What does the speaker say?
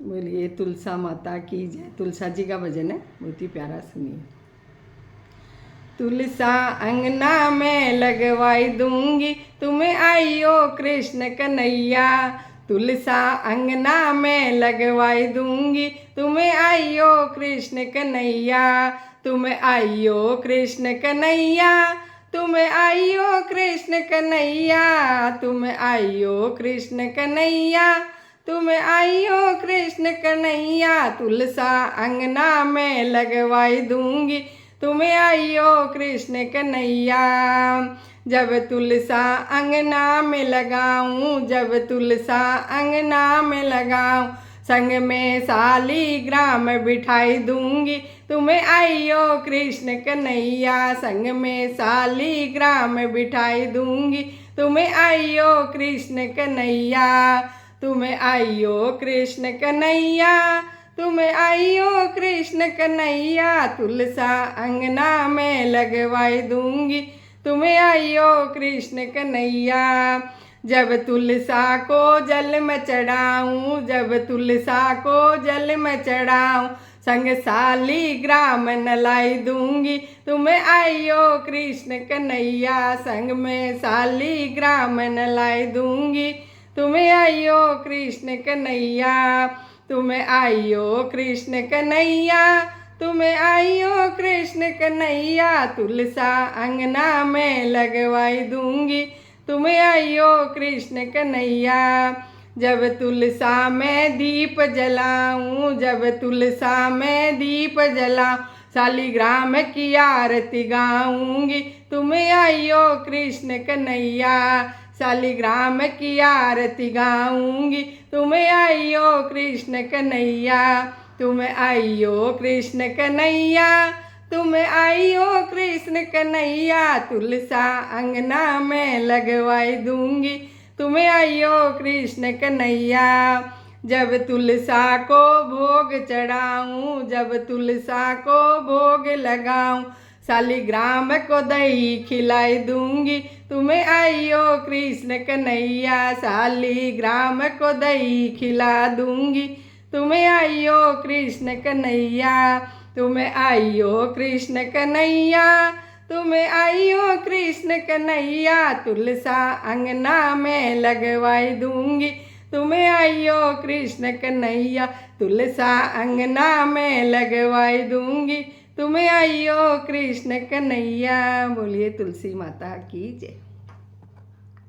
बोलिए तुलसा माता की जय। तुलसा जी का भजन है, बहुत ही प्यारा, सुनिए। तुलसा अंगना में लगवाई दूंगी, तुम्हें आइयो कृष्ण कन्हैया। तुलसा अंगना में लगवाई दूंगी, तुम्हें आइयो कृष्ण कन्हैया। तुम्हें आइयो कृष्ण कन्हैया, तुम्हें आइयो कृष्ण कन्हैया। तुम्हें आइयो कृष्ण कन्हैया, तुम्हें आइयो कृष्ण कन्हैया। तुलसा अंगना में लगवाई दूंगी, तुम्हें आइयो कृष्ण कन्हैया। जब तुलसा अंगना में लगाऊं, जब तुलसा अंगना में लगाऊं, संग में शालिग्राम बिठाई दूंगी, तुम्हें आइयो कृष्ण कन्हैया। संग में शालिग्राम बिठाई दूंगी, तुम्हें आइयो कृष्ण कन्हैया। तुम्हें आइयो कृष्ण कन्हैया, तुम्हें आइयो कृष्ण कन्हैया। तुलसा अंगना में लगवाई दूंगी, तुम्हें आइयो कृष्ण कन्हैया। जब तुलसा को जल में चढ़ाऊं, जब तुलसा को जल में चढ़ाऊं, संग शालिग्राम नलाई दूंगी, तुम्हें आइयो कृष्ण कन्हैया। संग में शालिग्राम नलाई दूंगी, तुम्हें आइयो कृष्ण कन्हैया। तुम्हें आइयो कृष्ण कन्हैया, तुम्हें आइयो कृष्ण कन्हैया। तुलसा अंगना में लगवाई दूंगी, तुम्हें आइयो कृष्ण कन्हैया। जब तुलसा में दीप जलाऊं, जब तुलसा में दीप जलाऊं, शालिग्राम की आरती गाऊंगी, तुम्हें आइयो कृष्ण कन्हैया। शालिग्राम की आरती गाऊंगी, तुम्हें आइयो कृष्ण कन्हैया। तुम्हें आइयो कृष्ण कन्हैया, तुम्हें आइयो कृष्ण कन्हैया। तुलसा अंगना में लगवाई दूंगी, तुम्हें आइयो कृष्ण कन्हैया। जब तुलसा को भोग चढ़ाऊं, जब तुलसा को भोग लगाऊं, शालिग्राम को दही खिलाई दूंगी, तुम्हें आइयो कृष्ण कन्हैया। शालिग्राम को दही खिला दूंगी, तुम्हें आइयो कृष्ण कन्हैया। तुम्हें आइयो कृष्ण कन्हैया, तुम्हें आइयो कृष्ण कन्हैया। तुलसा अंगना में लगवाई दूंगी, तुम्हें आइयो कृष्ण कन्हैया। तुलसा अंगना में लगवाई दूंगी, तुम्हें आइयो कृष्ण कन्हैया। बोलिए तुलसी माता की जय।